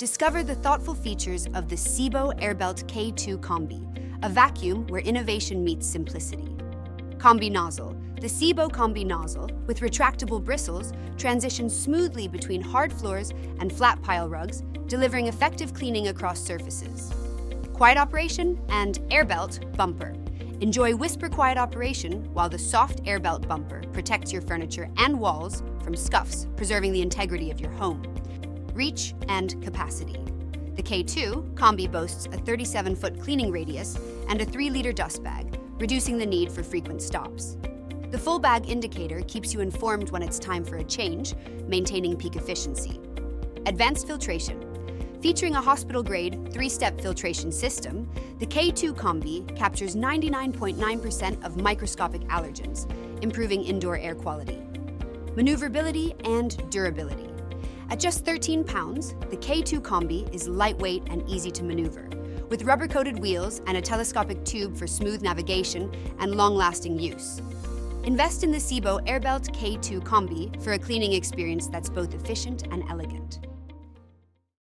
Discover the thoughtful features of the SEBO Airbelt K2 Kombi, a vacuum where innovation meets simplicity. Kombi nozzle. The SEBO Kombi nozzle, with retractable bristles, transitions smoothly between hard floors and flat pile rugs, delivering effective cleaning across surfaces. Quiet operation and Airbelt bumper. Enjoy whisper quiet operation while the soft Airbelt bumper protects your furniture and walls from scuffs, preserving the integrity of your home. Reach and capacity. The K2 Kombi boasts a 37-foot cleaning radius and a 3-liter dust bag, reducing the need for frequent stops. The full bag indicator keeps you informed when it's time for a change, maintaining peak efficiency. Advanced filtration. Featuring a hospital-grade 3-step filtration system, the K2 Kombi captures 99.9% of microscopic allergens, improving indoor air quality. Maneuverability and durability. At just 13 pounds, the K2 Kombi is lightweight and easy to maneuver, with rubber-coated wheels and a telescopic tube for smooth navigation and long-lasting use. Invest in the SEBO Airbelt K2 Kombi for a cleaning experience that's both efficient and elegant.